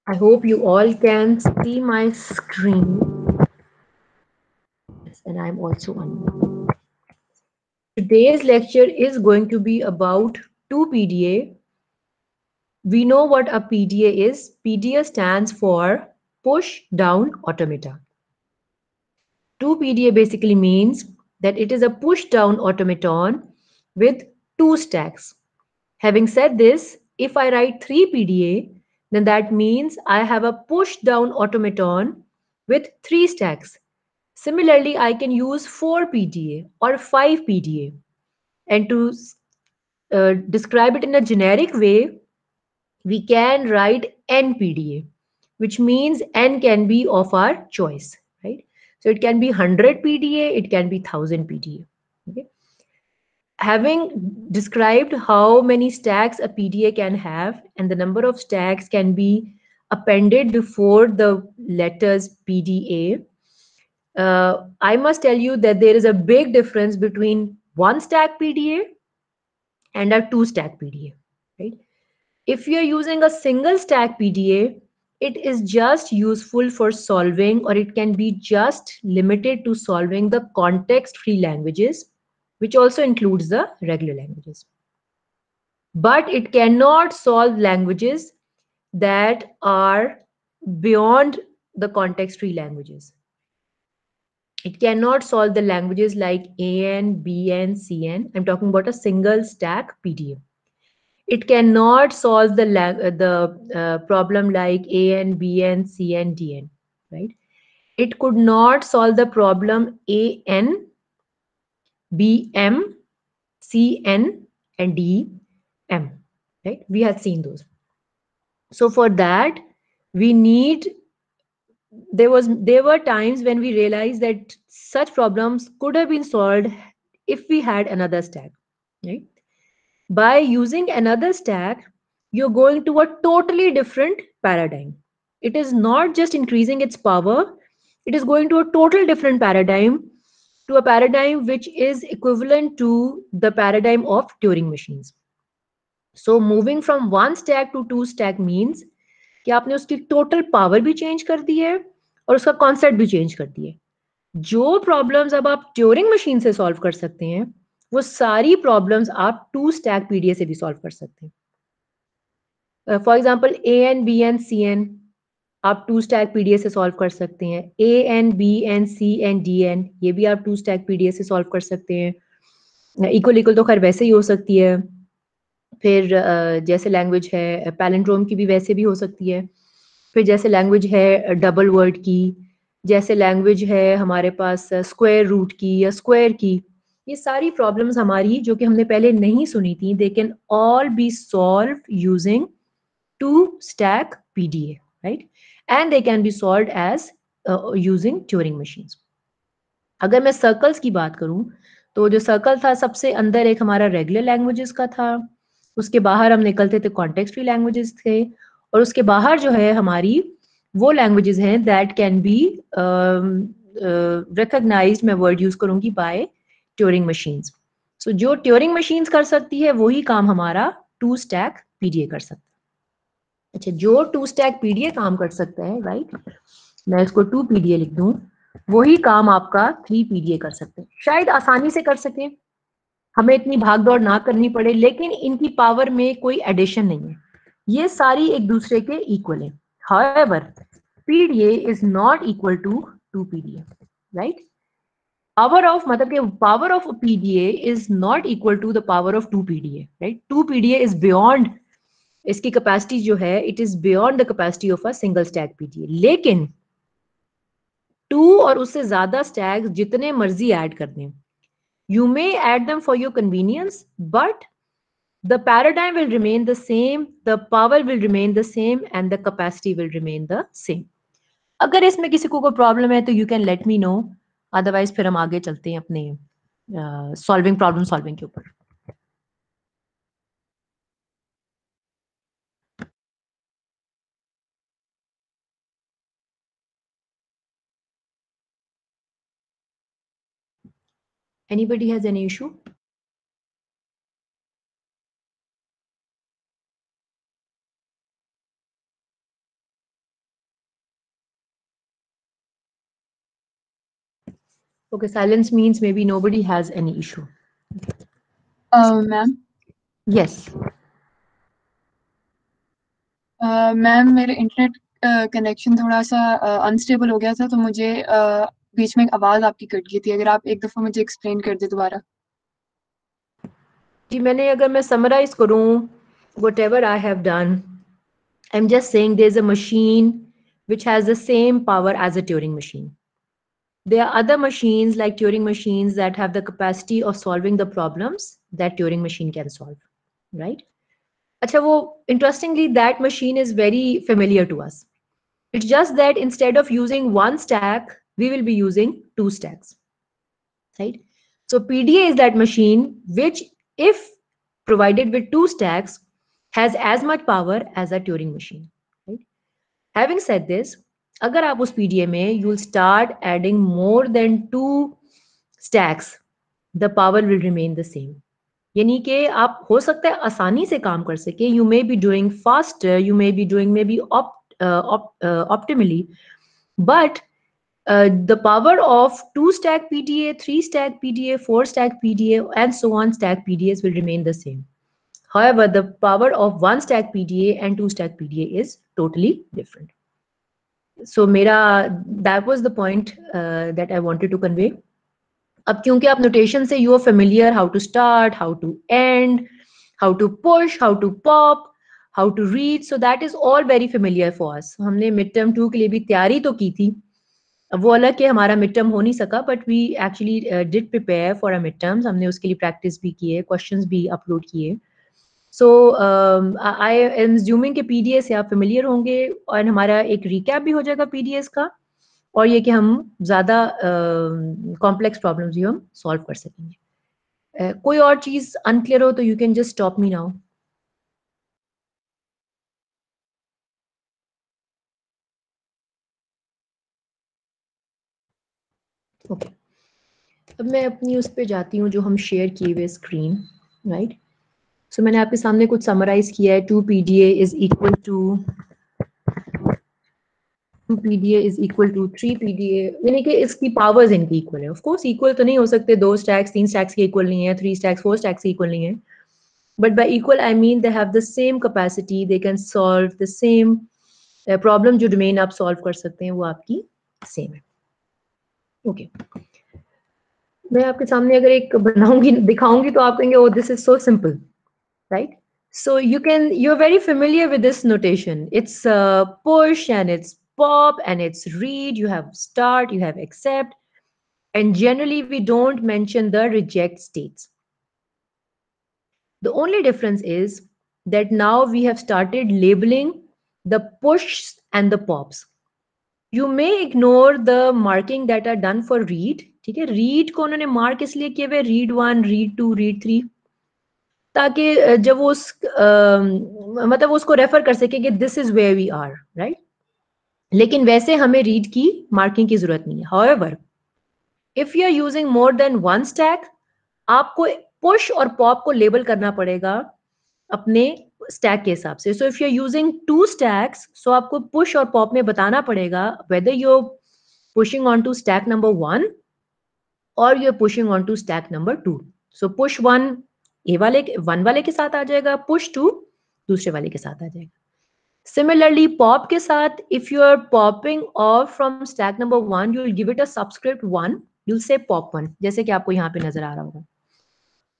I hope you all can see my screen. Yes, and I'm also on. Today's lecture is going to be about 2PDA. We know what a PDA is. PDA stands for push down automata. 2PDA basically means that it is a push down automaton with two stacks. Having said this, if I write 3PDA, then that means I have a push down automaton with three stacks. Similarly, I can use 4PDA or 5PDA. And to describe it in a generic way, we can write NPDA, which means N can be of our choice, right? So it can be 100 PDA, it can be 1000 PDA. Okay? Having described how many stacks a PDA can have and the number of stacks can be appended before the letters PDA, I must tell you that there is a big difference between one stack PDA and a two stack PDA, right? If you're using a single stack PDA, it is just useful for solving, or it can be just limited to solving the context free languages, which also includes the regular languages. But it cannot solve languages that are beyond the context free languages. It cannot solve the languages like AN, BN, CN. I'm talking about a single stack PDA. It cannot solve the problem like AN, BN, CN, DN, right? It could not solve the problem AN, BM, CN, and DM, right? We have seen those. So for that, we need there were times when we realized that such problems could have been solved if we had another stack, right? By using another stack, you're going to a totally different paradigm. It is not just increasing its power, it is going to a total different paradigm, to a paradigm which is equivalent to the paradigm of Turing machines. So moving from one stack to two stack means कि आपने उसकी total power भी change कर दी है और उसका concept भी change कर दिए। जो प्रॉब्लम्स अब आप ट्यूरिंग मशीन से सॉल्व कर सकते हैं, वो सारी प्रॉब्लम्स आप टू स्टैक पीडीए से भी सॉल्व कर सकते हैं। For example A N B N C N आप टू स्टैक पीडीए से सॉल्व कर सकते हैं। A N B N C N D N ये भी आप टू स्टैक पीडीए से सॉल्व कर सकते हैं। इक्वल इक्वल तो खैर वैसे ही हो सकती है। फिर जैसे लैंग्वेज है पैलिंड्रोम की भी वैसे भी हो सकती है। फिर जैसे लैंग्वेज है डबल वर्ड की, जैसे लैंग्वेज है हमारे पास स्क्वायर रूट की या स्क्वायर की, ये सारी प्रॉब्लम्स हमारी जो कि हमने पहले नहीं सुनी थी, they can all be solve using two stack PDA, right? And they can be solve as using Turing machines. अगर मैं सर्कल्स की बात करूं, तो जो सर्कल था सबसे अंदर एक हमारा रेगुलर लैंग्वेजेस का था, उसके बाहर हम निकलते थे कॉन्टेक्स्ट फ्री लैंग्वेजेस थे, और उसके बाहर जो है हमारी वो लैंग्वेजेस हैं दैट कैन बी रिकॉग्नाइज्ड, मैं वर्ड यूज करूंगी, बाय ट्यूरिंग मशीन्स। सो जो ट्यूरिंग मशीन्स कर सकती है वही काम हमारा टू स्टैक पीडीए कर सकता है। अच्छा, जो टू स्टैक पीडीए काम कर सकता है, राइट, मैं इसको टू पीडीए लिख दूं, वही काम आपका थ्री पीडीए कर सकते हैं। शायद आसानी से कर सकें, हमें इतनी भाग दौड़ ना करनी पड़े, लेकिन इनकी पावर में कोई एडिशन नहीं है, ये सारी एक दूसरे के इक्वल है। However PDA is not equal to two PDA, right? Power of मतलब कि power of PDA is not equal to the power of two PDA, right? Two PDA is beyond, इसकी कैपेसिटी जो है it is beyond the capacity of a single stack PDA. लेकिन two और उससे ज्यादा stacks जितने मर्जी ऐड कर दें, you may add them for your convenience, but the paradigm will remain the same, the power will remain the same, and the capacity will remain the same. अगर इसमें किसी को कोई प्रॉब्लम है तो you can let me know, otherwise फिर हम आगे चलते हैं अपने सॉल्विंग प्रॉब्लम सॉल्विंग के ऊपर। Anybody has any issue? Okay, silence means maybe nobody has any issue. Ma'am Yes. Ma'am मेरे इंटरनेट कनेक्शन थोड़ा सा अनस्टेबल हो गया था, तो मुझे बीच में एक आवाज़ आपकी कट गई थी। अगर आप एक दफ़ा मुझे एक्सप्लेन कर दे दोबारा। जी, मैंने अगर मैं समराइज करूं whatever I have done, I'm just saying there's a machine which has the same power as a Turing machine. There are other machines like Turing machines that have the capacity of solving the problems that Turing machine can solve, right? Acha, wo, interestingly, that machine is very familiar to us. It's just that instead of using one stack, we will be using two stacks, right? So PDA is that machine which, if provided with two stacks, has as much power as a Turing machine, right? Having said this, अगर आप उस PDA में you'll start adding more than two stacks, the power will remain the same. यानी कि आप हो सकता है आसानी से काम कर सके, you may be doing faster, you may be doing maybe optimally, but the power of two stack PDA, three stack PDA, four stack PDA, and so on stack PDAs will remain the same. However, the power of one stack PDA and two stack PDA is totally different. So that was the point that I wanted to convey. अब क्योंकि आप notation से you are familiar how to start, how to end, how to push, how to pop, how to read, so that is all very familiar for us. हमने mid term 2 के लिए भी तैयारी तो की थी. अब वो अलग कि हमारा मिड टर्म हो नहीं सका, but we actually did prepare for a mid terms. हमने उसके लिए प्रैक्टिस भी की है, क्वेश्चंस भी अपलोड किए. सो आई एम ज्यूमिंग के पीडीएस से आप फेमिलियर होंगे और हमारा एक रिकैप भी हो जाएगा पीडीएस का, और ये कि हम ज़्यादा कॉम्प्लेक्स प्रॉब्लम्स भी हम सॉल्व कर सकेंगे. कोई और चीज़ अनक्लियर हो तो you can just stop me now. Okay, अब मैं अपनी उस पर जाती हूँ जो हम शेयर किए हुए स्क्रीन, राइट. सो मैंने आपके सामने कुछ समराइज किया है. 2 PDA is equal to 2 PDA is equal to 3 PDA, यानी कि इसकी पावर्स इनकी इक्वल है. ऑफ कोर्स इक्वल तो नहीं हो सकते, 2 स्टैक्स 3 स्टैक्स के इक्वल नहीं है, 3 स्टैक्स 4 स्टैक्स के इक्वल नहीं है. But by equal, I mean they have the same capacity, they can solve the same problem. जो domain आप solve कर सकते हैं वो आपकी same है. Okay. मैं आपके सामने अगर एक बनाऊंगी दिखाऊंगी तो आप कहेंगे, oh, this is so simple, right? So you're very familiar with this notation. It's push and it's pop and it's read. You have start, you have accept, and generally we don't mention the reject states. The only difference is that now we have started labeling the pushs and the pops. You may ignore the marking that are done for read. ठीक है, read को उन्होंने mark इसलिए किए हुए, read 1, read 2, read 3, ताकि जब वो मतलब उसको रेफर कर सके कि this is where we are, right. लेकिन वैसे हमें रीड की मार्किंग की जरूरत नहीं है. However, if you are using more than one stack, आपको पुश और पॉप को लेबल करना पड़ेगा अपने स्टैक के हिसाब से. So if you are using 2 stacks, so आपको पुश और पॉप में बताना पड़ेगा whether you are pushing on to stack number 1 और you are pushing on to stack number 2. So push 1 A वाले 1 वाले के साथ आ जाएगा, पुश 2 दूसरे वाले के साथ आ जाएगा. Similarly, pop के साथ, if you are popping off from stack number 1, you will give it a subscript 1, you'll say pop 1, जैसे कि आपको यहाँ पे नजर आ रहा होगा.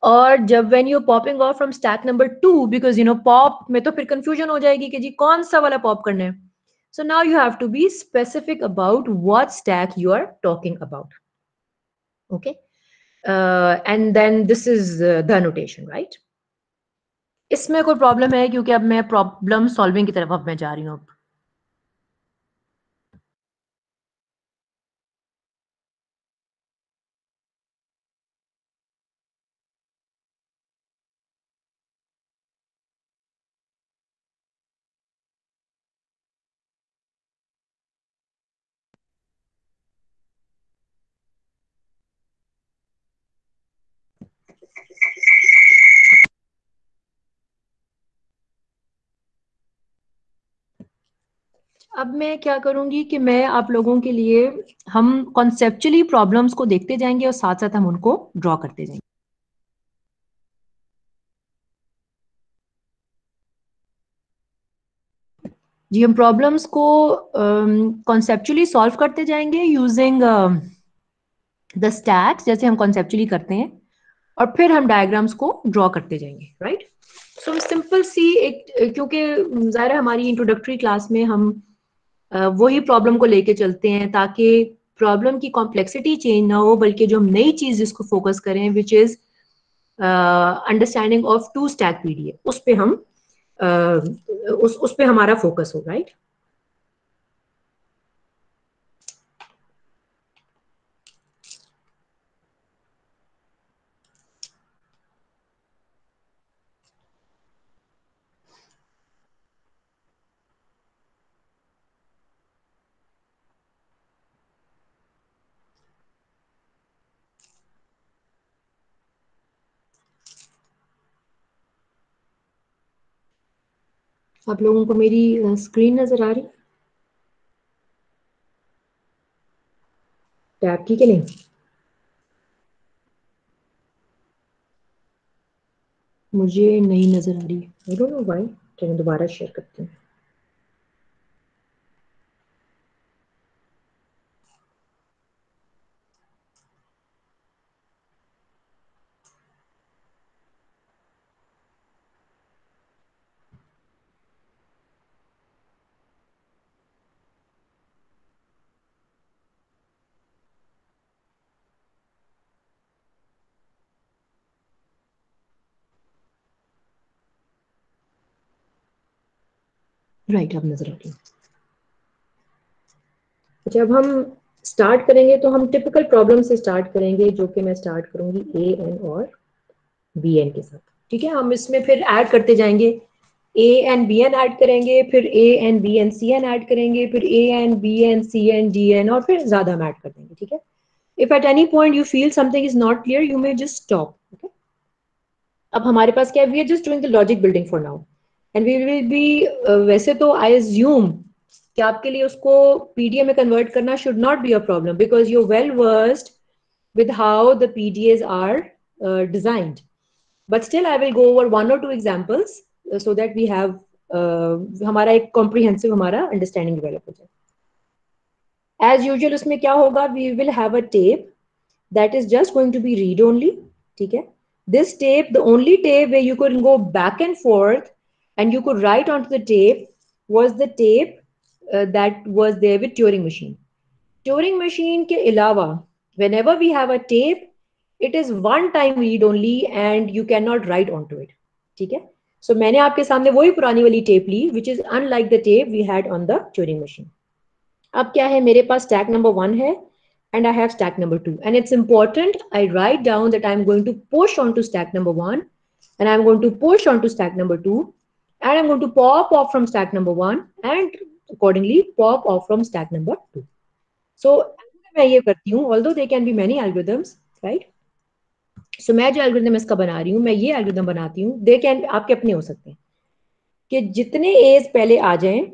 और जब when you're popping off from stack number 2, because you know pop में तो फिर confusion हो जाएगी कि जी कौन सा वाला pop करना है. So now you have to be specific about what stack you are talking about. Okay, and then this is the notation, right? इसमें कोई प्रॉब्लम है क्योंकि अब मैं प्रॉब्लम सॉल्विंग की तरफ अब मैं जा रही हूँ. अब मैं क्या करूंगी कि मैं आप लोगों के लिए हम कॉन्सेप्चुअली प्रॉब्लम्स को देखते जाएंगे और साथ साथ हम उनको ड्रॉ करते जाएंगे। जी, हम प्रॉब्लम्स को कॉन्सेप्चुअली सॉल्व करते जाएंगे यूजिंग द स्टैक्स, जैसे हम कॉन्सेप्चुअली करते हैं, और फिर हम डायग्राम्स को ड्रॉ करते जाएंगे, राइट। सो सिंपल सी एक, क्योंकि ज़ाहिर है हमारी इंट्रोडक्टरी क्लास में हम वही प्रॉब्लम को लेके चलते हैं ताकि प्रॉब्लम की कॉम्प्लेक्सिटी चेंज ना हो, बल्कि जो हम नई चीज जिसको फोकस करें which is understanding of two stack PDA, उस पे हम उस पे हमारा फोकस हो, राइट। आप लोगों को मेरी स्क्रीन नजर आ रही? टैब ठीक है नहीं? मुझे नहीं नजर आ रही, आई डोंट नो व्हाई। चलिए दोबारा शेयर करते हैं। राइट, अब नजर आ रही है। जब हम स्टार्ट करेंगे तो हम टिपिकल प्रॉब्लम से स्टार्ट करेंगे, जो कि मैं स्टार्ट करूंगी ए एन और बी एन के साथ। ठीक है, हम इसमें फिर ऐड करते जाएंगे, A N B N add करेंगे, फिर A N B N C N add करेंगे, फिर A N B N C N D N, और फिर ज्यादा हम ऐड कर देंगे। ठीक है, if at any point you feel something is not clear, you may just stop. Okay, अब हमारे पास क्या है, we are just doing the logic building for now, and we will B, वैसे तो आई एज्यूम कि आपके लिए उसको पीडीए में कन्वर्ट करना should not be a problem, because you well versed with how the PDAs are designed. But still, I will go over one or two examples so that we have हमारा एक comprehensive हमारा understanding develop हो जाए। As usual, उसमें क्या होगा, we will have a tape that is just going to be read only. ठीक है, this tape, the only tape where you could go back and forth and you could write onto the tape was the tape that was there with Turing machine. Turing machine के अलावा, whenever we have a tape, it is one time read only and you cannot write onto it. ठीक है, so मैंने आपके सामने वही पुरानी वाली टेप ली, which is unlike the tape we had on the Turing machine. अब क्या है, मेरे पास stack number 1 है and I have stack number 2, and it's important I write down that I'm going to push onto stack number 1 and I'm going to push onto stack number 2 and I'm going to pop off from stack number 1 and accordingly pop off from stack number 2. So मैं ये करती हूँ, although there can be many algorithms, right? So मैं जो algorithm इसका बना रही हूँ, मैं ये एल्गोरिथम बनाती हूँ, दे कैन आपके अपने हो सकते हैं, कि जितने एज पहले आ जाएं,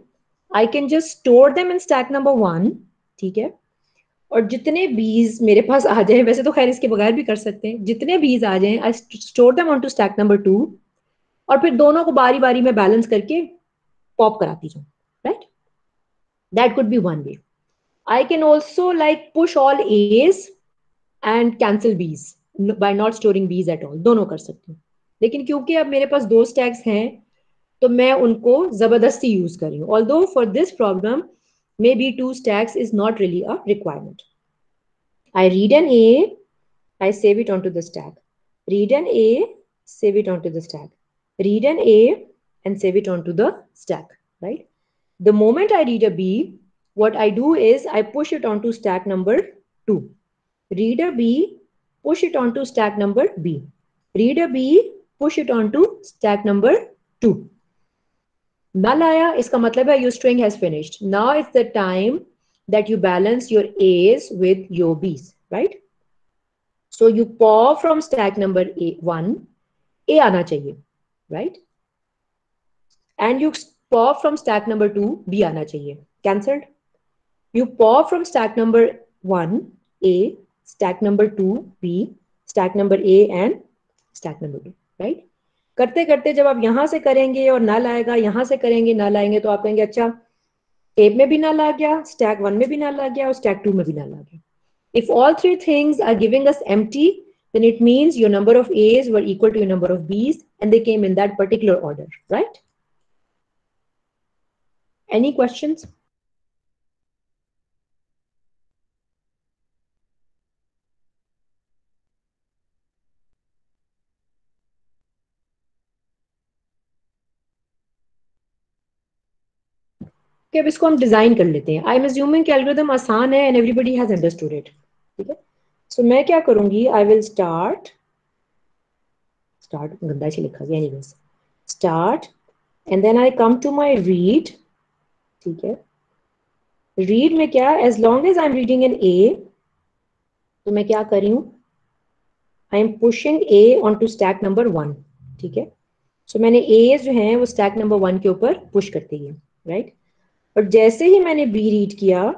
I can just store them in stack number 1। ठीक है, और जितने बीज मेरे पास आ जाएं, वैसे तो खैर इसके बगैर भी कर सकते हैं, जितने बीज आ जाएं I store them on to stack number 2, और फिर दोनों को बारी बारी में बैलेंस करके पॉप कराती जाऊँ, right. That could be one way. I can also like push all A's and cancel B's by not storing B's at all. दोनों कर सकती हूँ, लेकिन क्योंकि अब मेरे पास दो स्टैक्स हैं तो मैं उनको जबरदस्ती यूज कर रही हूँ। Although for this problem maybe two stacks is not really a requirement. I read an A, I save it onto the stack. Read an A, save it onto the stack. Read an A and save it onto the stack, right? The moment I read a B, what I do is I push it onto stack number 2. Read a B, push it onto stack number B. Read a B, push it onto stack number 2. Null आया, इसका मतलब है your string has finished. Now it's the time that you balance your A's with your B's, right? So you pop from stack number 1, A आना चाहिए, right? And you pop from stack number 2, B आना चाहिए. cancelled. You pop from stack number 1 A, stack number 2 B, stack number A and stack number 2, right? करते करते जब आप यहां से करेंगे और नल आएगा, यहां से करेंगे नल आएंगे, तो आप कहेंगे अच्छा A में भी नल आ गया, stack 1 में भी नल आ गया और stack 2 में भी नल आ गया. If all three things are giving us empty, then it means your number of A's were equal to your number of B's and they came in that particular order, right? Any questions? कि अब इसको हम design कर लेते हैं. I am assuming कि algorithm आसान है and everybody has understood it. ठीक है, सो मैं क्या करूंगी, आई विल स्टार्ट गंदा से लिखा गया, anyways start and then I come to my read. ठीक है, रीड में क्या, as long as I am reading in A, तो मैं क्या कर रही हूँ, I am pushing A on to stack number 1. ठीक है, सो मैंने ए जो है वो स्टैक नंबर 1 के ऊपर पुश करती है, राइट. और जैसे ही मैंने बी रीड किया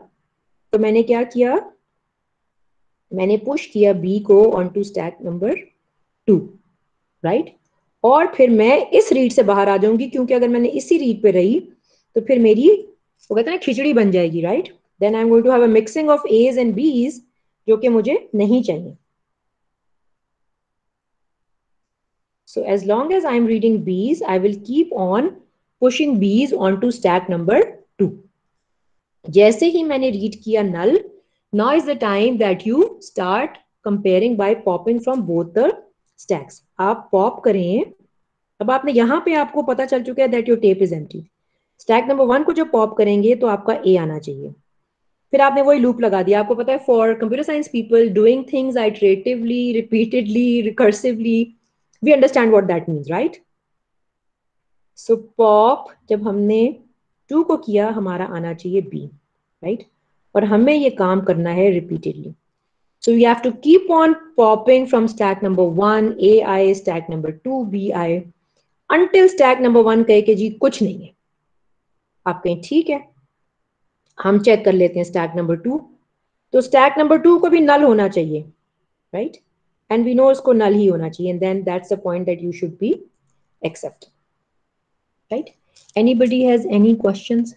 तो मैंने क्या किया, मैंने पुश किया बी को on to stack number 2, right. और फिर मैं इस रीड से बाहर आ जाऊंगी, क्योंकि अगर मैंने इसी रीड पे रही तो फिर मेरी वो कहते हैं ना खिचड़ी बन जाएगी, right. Then I am going to have a mixing of A's and B's, जो कि मुझे नहीं चाहिए. So as long as I'm reading B's, I will keep on pushing B's onto stack number 2. जैसे ही मैंने रीड किया null, now is the time that you start comparing by popping from both the stacks. आप pop करें. अब आपने यहाँ पे आपको पता चल चुका है that your tape is empty. Stack number 1 को जब pop करेंगे तो आपका A आना चाहिए. फिर आपने वही लूप लगा दिया. आपको पता है for computer science people doing things iteratively, repeatedly, recursively, we understand what that means, right? So pop जब हमने 2 को किया, हमारा आना चाहिए B, right? और हमें ये काम करना है repeatedly. So you have to keep on popping from stack number 1 AI, stack number 2 BI, until stack number 1 कहे कि जी कुछ नहीं है. आप कहें ठीक है, हम चेक कर लेते हैं stack number 2. तो stack number 2 को भी null होना चाहिए, right? And we know उसको null ही होना चाहिए, and then that's the point that you should be accepting, right? Anybody has any questions?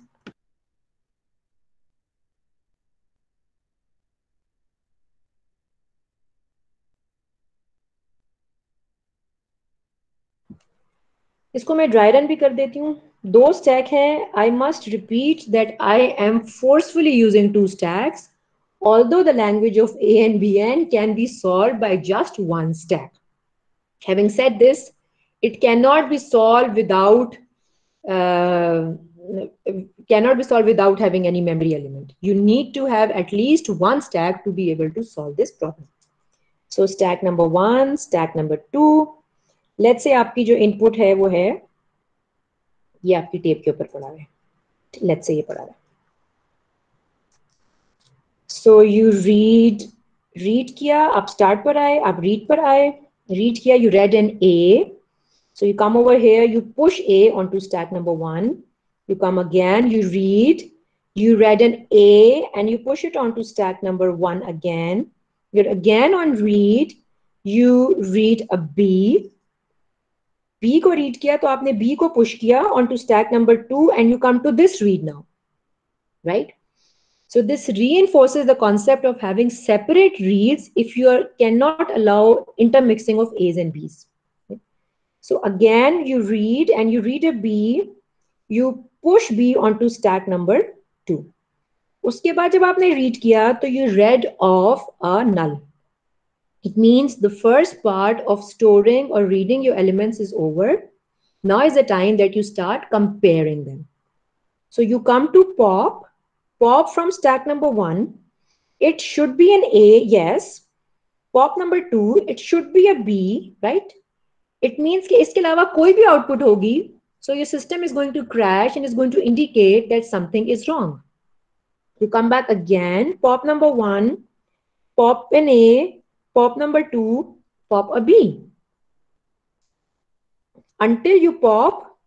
इसको मैं ड्राई रन भी कर देती हूँ. 2 स्टैक हैं. I must repeat that I am forcefully using 2 stacks, although the language of A and Bn can be solved by just 1 stack. Having said this, it cannot be solved without having any memory element. You need to have at least 1 stack to be able to solve this problem. So stack number 1, stack number 2. Let's say आपकी जो input है वो है, ये आपकी tape के ऊपर पड़ा है. लेट्स से ये पड़ा है. सो यू रीड किया, आप स्टार्ट पर आए, आप रीड पर आए, रीड किया, you read an A. So you come over here, you push A onto stack number 1. You come again, you read an A and you push it onto stack number 1 again. You're again on read, you read a B. B को read किया तो आपने B को push किया onto stack number 2 and you come to this read now, right? So this reinforces the concept of having separate reads if you cannot allow intermixing of A's and B's. So again, you read and you read a B, you push B onto stack number 2. उसके बाद जब आपने read किया तो you read off a null. It means the first part of storing or reading your elements is over. Now is the time that you start comparing them. So you come to pop from stack number 1. It should be an A, yes. Pop number 2, it should be a B, right? It means कि इसके अलावा कोई भी output होगी, so your system is going to crash and is going to indicate that something is wrong. You come back again, pop number 1, pop an A, pop number 2, pop a B. Until you pop,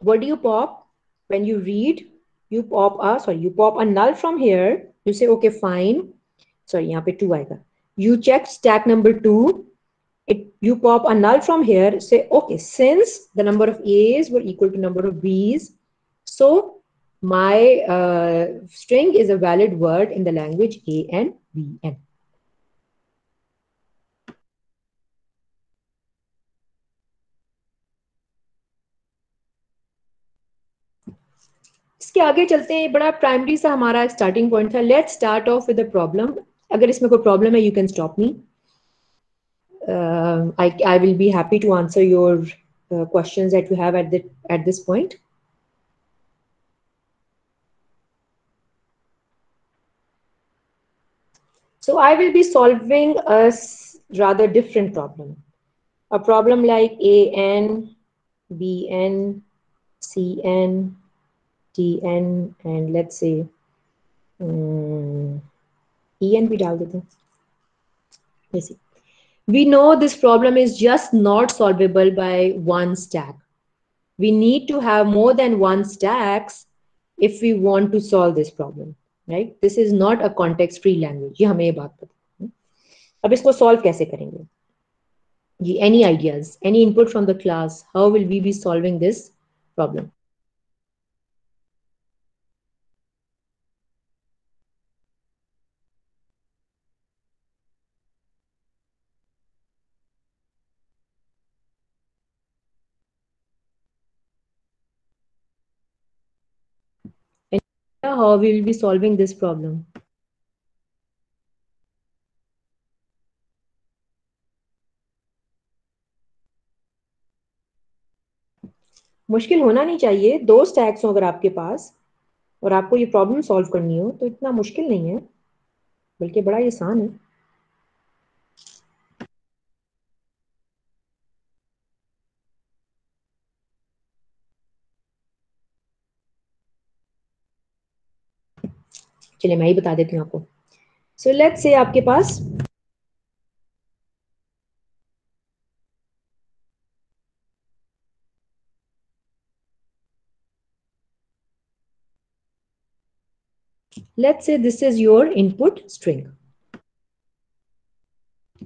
what do you pop? When you read, you pop a null from here. You say, okay, fine. Sorry, यहाँ पे 2 आएगा. You check stack number 2. You pop a null from here. Say, okay, since the number of A's were equal to number of B's, so my string is a valid word in the language A N B N. इसके आगे चलते हैं. बड़ा primary सा हमारा starting point था. Let's start of with the problem. अगर इसमें कोई प्रॉब्लम है, you can stop me. I will be happy to answer your questions that you have at this point. So I will be solving a rather different problem. A problem like AN, BN, CN, TN, and let's say EN भी डाल देते हैं. Let's see. We know this problem is just not solvable by one stack. We need to have more than one stacks if we want to solve this problem, right? This is not a context-free language. ये हमें ये बात पता है. अब इसको solve कैसे करेंगे? Any ideas? Any input from the class? How will we be solving this problem? How we will be solving this problem? मुश्किल होना नहीं चाहिए. 2 स्टैक्स हो अगर आपके पास और आपको ये प्रॉब्लम सॉल्व करनी हो तो इतना मुश्किल नहीं है, बल्कि बड़ा आसान है. चलिए मैं ही बता देती हूँ आपको. सो लेट्स से आपके पास let's say this is your input string.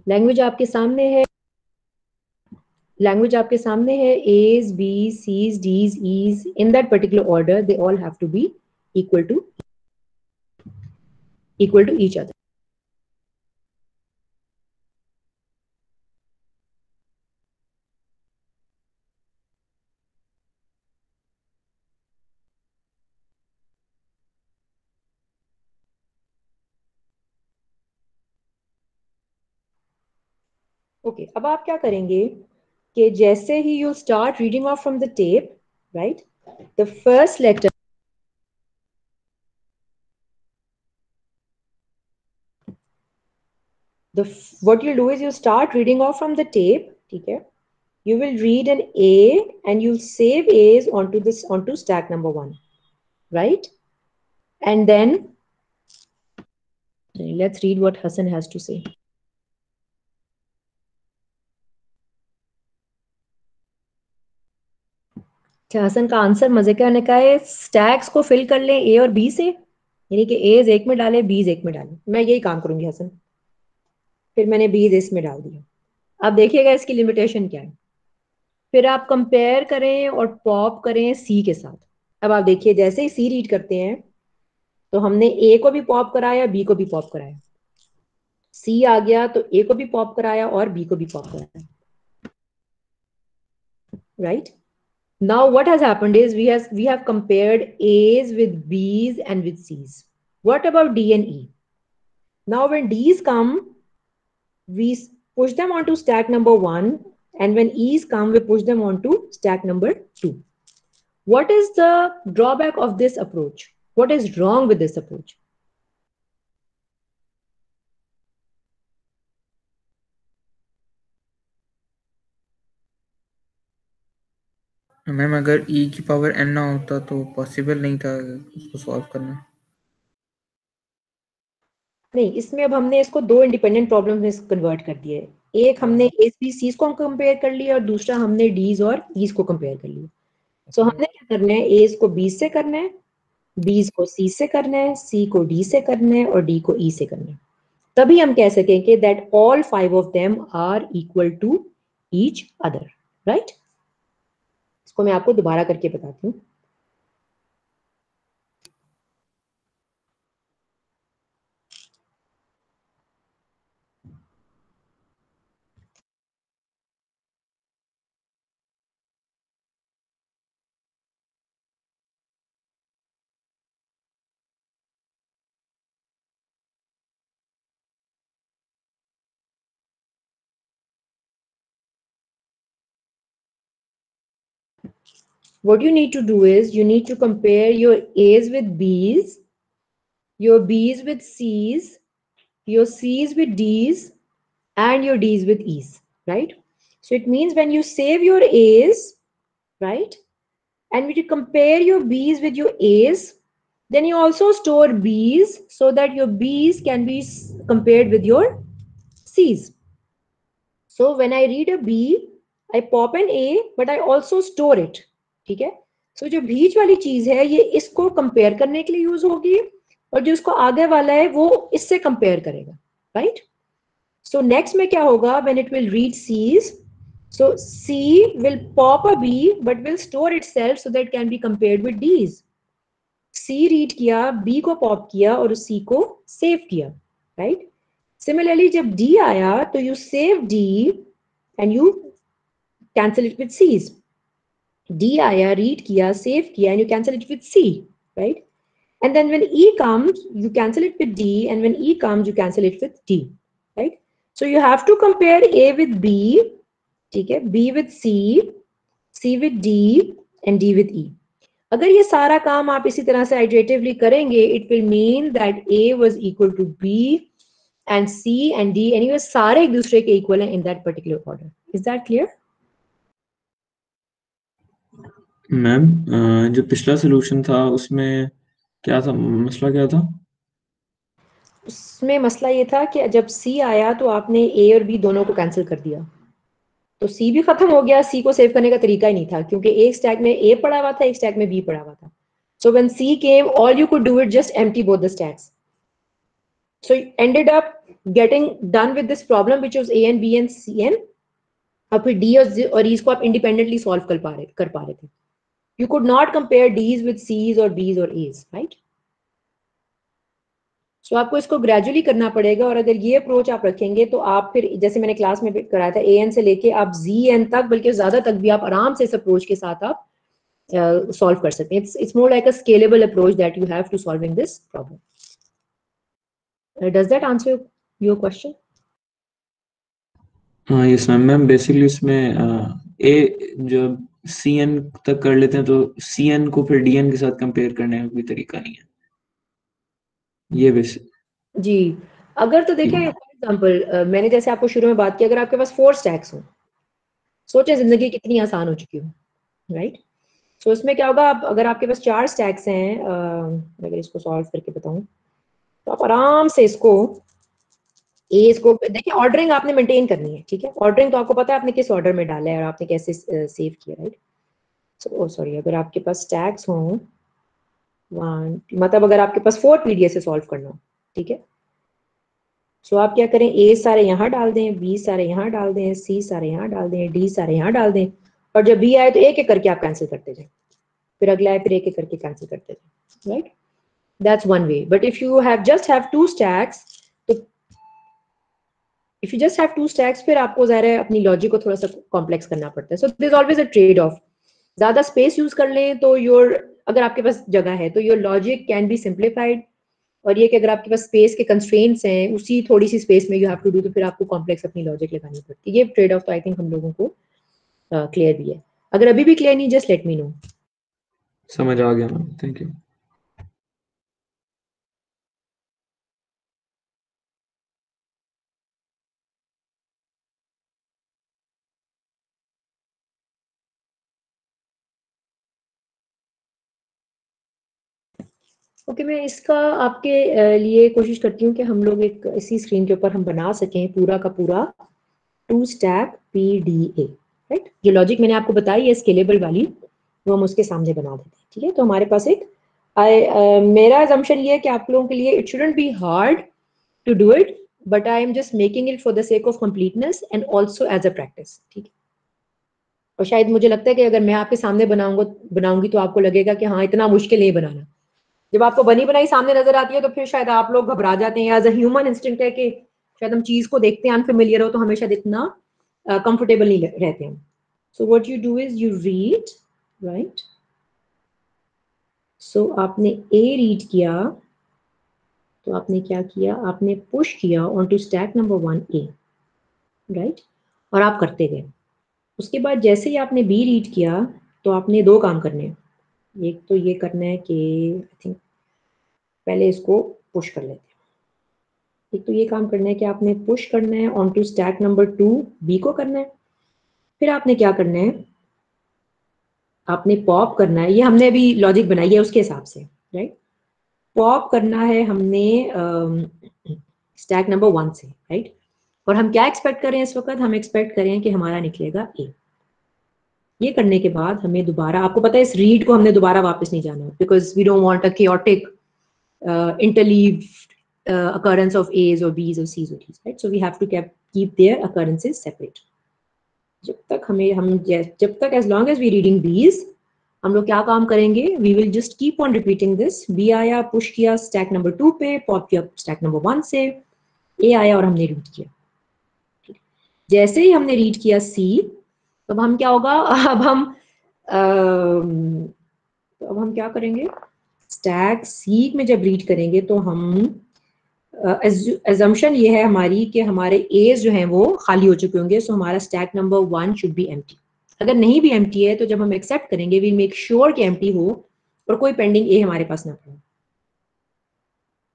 Language आपके सामने है. Language आपके सामने है. A's, B's, C's, D's, E's in that particular order. They all have to be equal to each other. Okay, अब आप क्या करेंगे कि जैसे ही you start reading off from the tape, right? The first letter what you'll do is you start reading off from the tape. ठीक है? You will read an A and you'll save A's onto stack number 1, right? And then let's read what Hassan has to say. Hasan का answer मजे का निका है. Stacks को fill कर लें ए और बी से, यानी कि एज एक में डालें, बीज एक में डालें. मैं यही काम करूंगी हसन. फिर मैंने बीज इसमें डाल दिया. अब देखिएगा इसकी लिमिटेशन क्या है. फिर आप कंपेयर करें और पॉप करें सी के साथ. अब आप देखिए जैसे ही सी रीड करते हैं तो हमने ए को भी पॉप कराया, बी को भी पॉप कराया. सी आ गया तो ए को भी पॉप कराया और बी को भी पॉप कराया. Right? Now what has happened is we have compared A's with B's and with C's. What about D and E? Now when D's come, we push them onto stack number 1, and when E's come, we push them onto stack number 2. What is the drawback of this approach? What is wrong with this approach? Ma'am अगर e की power n ना होता तो possible नहीं था उसको solve करना. नहीं, इसमें अब हमने इसको 2 इंडिपेंडेंट प्रॉब्लम में कन्वर्ट कर दिया है. एक हमने एस बी सीज को कंपेयर कर लिया और दूसरा हमने डीज और ईज को कंपेयर कर लिया. सो हमने क्या करना है, एज को बीस से करना है बीज को सी से करना है, सी को डी से करना है और डी को ई से करना है, तभी हम कह सकेंगे that all 5 of them are equal to each other, right. इसको मैं आपको दोबारा करके बताती हूँ। What you need to do is you need to compare your A's with B's, your B's with C's, your C's with D's, and your D's with E's, right? So it means when you save your A's, right, and when you compare your B's with your A's, then you also store B's so that your B's can be compared with your C's. So when I read a B, I pop an A, but I also store it. ठीक है? So जो बीच वाली चीज है ये इसको compare करने के लिए यूज होगी और जो इसको आगे वाला है वो इससे कंपेयर करेगा, right? So next में क्या होगा? When it will read C's, so C will pop a B but will store itself so that it can be compared with D's. C read किया, B को pop किया और C को save किया, right? Similarly जब D आया तो you save D and you cancel it with C's. D आया, read किया, save किया and you cancel it with C, right? And then when E comes, you cancel it with D, and when E comes, you cancel it with D, right? So you have to compare A with B, ठीक है? B with C, C with D, and D with E. अगर ये सारा काम आप इसी तरह से iteratively करेंगे, it will mean that A was equal to B and C and D, and ये सारे एक दूसरे के equal हैं in that particular order. Is that clear? Ma'am जो पिछला सोल्यूशन था उसमें क्या था, मसला क्या था? उसमें मसला ये था कि जब C आया तो आपने A और B दोनों को कैंसिल कर दिया, तो C भी खत्म हो गया। C को सेव करने का तरीका ही नहीं था क्योंकि एक स्टैक में A पड़ा हुआ था, एक स्टैक में B पड़ा हुआ था। So when C came, all you could do is just empty both the stacks. So you ended up getting done with this problem which was A and B and C and और फिर D और E's को आप independently solve कर पा रहे थे। You could not compare D's with C's or B's or A's, right? So आपको इसको ग्रेजुअली करना पड़ेगा और अगर ये अप्रोच आप रखेंगे तो आप फिर जैसे मैंने क्लास में कराया था AN से लेके आप ZN तक, बल्कि ज्यादा तक भी आप आराम से इस अप्रोच के साथ आप सॉल्व कर सकते हैं। It's more like a scalable approach that you have to solving this problem. Does that answer your question? हाँ यस मैम। मैम बेसिकली इसमें ए जब CN तक कर लेते हैं तो CN को फिर DN के साथ कंपेयर करने का कोई तरीका नहीं है ये बेसिक। जी, अगर तो देखिए फॉर एग्जांपल मैंने जैसे आपको शुरू में बात की, अगर आपके पास 4 स्टैक्स हो, सोचें जिंदगी कितनी आसान हो चुकी हो, राइट? सो इसमें क्या होगा, अगर आपके पास 4 स्टैक्स हैं, अगर इसको सॉल्व करके बताऊं तो आप आराम से इसको इसको देखिए, ऑर्डरिंग आपने मेंटेन करनी है, ठीक है? ऑर्डरिंग तो आपको पता है आपने किस ऑर्डर में डाला है और आपने कैसे सेव किया, राइट? सो सॉरी, अगर आपके पास स्टैक्स हों 1, मतलब अगर आपके पास 4 पीडीएफ से सॉल्व करना हो, ठीक है? सो आप क्या करें, ए सारे यहाँ डाल दें, बी सारे यहाँ डाल दें, सी सारे यहाँ डाल दें, डी सारे यहाँ डाल दें और जब बी आए तो एक एक करके आप कैंसिल करते जाए, फिर अगला है फिर एक एक करके कैंसिल करते जाए, right? That's one way. But if you just have 2 stacks, तो if you just have 2 stacks, फिर आपको ज़ाहिर है अपनी लॉजिक को थोड़ा सा कॉम्प्लेक्स करना पड़ता है। So there's always a trade off. ज़्यादा स्पेस यूज कर लें तो अगर आपके पास जगह है तो your logic can be simplified, और ये कि अगर आपके पास स्पेस के कंस्ट्रेंट्स हैं उसी थोड़ी सी स्पेस में यू हैव टू डू, तो फिर आपको कॉम्प्लेक्स अपनी लॉजिक लगानी पड़ती है। ये ट्रेड ऑफ तो आई थिंक हम लोगों को क्लियर भी है। अगर अभी भी क्लियर नहीं, जस्ट लेट मी नो। समझ आ गया मैम, थैंक यू। ओके, मैं इसका आपके लिए कोशिश करती हूँ कि हम लोग एक इसी स्क्रीन के ऊपर हम बना सकें पूरा का पूरा 2 स्टैक PDA, राइट? जो लॉजिक मैंने आपको बताई है स्केलेबल वाली, वो हम उसके सामने बना देते हैं, ठीक है? तो हमारे पास एक मेरा assumption ये है कि आप लोगों के लिए it shouldn't be hard to do it, but I am just making it for the sake of completeness and also as a practice. ठीक है, और शायद मुझे लगता है कि अगर मैं आपके सामने बनाऊंगी तो आपको लगेगा कि हाँ इतना मुश्किल नहीं बनाना। जब आपको बनी बनाई सामने नजर आती है तो फिर शायद आप लोग घबरा जाते हैं। एज अ ह्यूमन इंस्टिंक्ट है कि शायद हम चीज को देखते हैं अनफेमिलियर हो तो हम शायद इतना कंफर्टेबल नहीं रहते हैं। So what you do is you read, right? So आपने ए रीड किया तो आपने क्या किया, आपने पुश किया on to stack number 1 A, right? और आप करते गए। उसके बाद जैसे ही आपने बी रीड किया तो आपने दो काम करने हैं। एक तो ये करना है कि आई थिंक पहले इसको पुश कर लेते हैं। एक तो ये काम करना है कि आपने पुश करना है on to stack number 2 B को करना है। फिर आपने क्या करना है, आपने पॉप करना है। ये हमने अभी लॉजिक बनाई है उसके हिसाब से, राइट? पॉप करना है हमने स्टैक नंबर 1 से, राइट? और हम क्या एक्सपेक्ट कर रहे हैं इस वक्त, हम एक्सपेक्ट कर रहे हैं कि हमारा निकलेगा ए। ये करने के बाद हमें दोबारा, आपको पता है इस रीड को हमने दोबारा वापस नहीं जाना, because we don't want a chaotic interleaved occurrence of A's or B's or C's or D's, right? So we have to keep their occurrences separate. जब तक as long as we reading B's, हम लोग क्या काम करेंगे, we will just keep on repeating this. B आया, push किया stack number 2 पे, पॉप किया स्टैक नंबर 1 से, A आया और हमने रीड किया। जैसे ही हमने रीड किया C, तब हम क्या होगा, अब हम क्या करेंगे, स्टैक सी में जब रीड करेंगे तो हम assumption ये है हमारी कि हमारे एज जो हैं वो खाली हो चुके होंगे, सो हमारा stack number 1 should be empty. अगर नहीं भी एम्प्टी है तो जब हम एक्सेप्ट करेंगे वी मेक श्योर कि एम्प्टी हो और कोई पेंडिंग ए हमारे पास ना पड़े।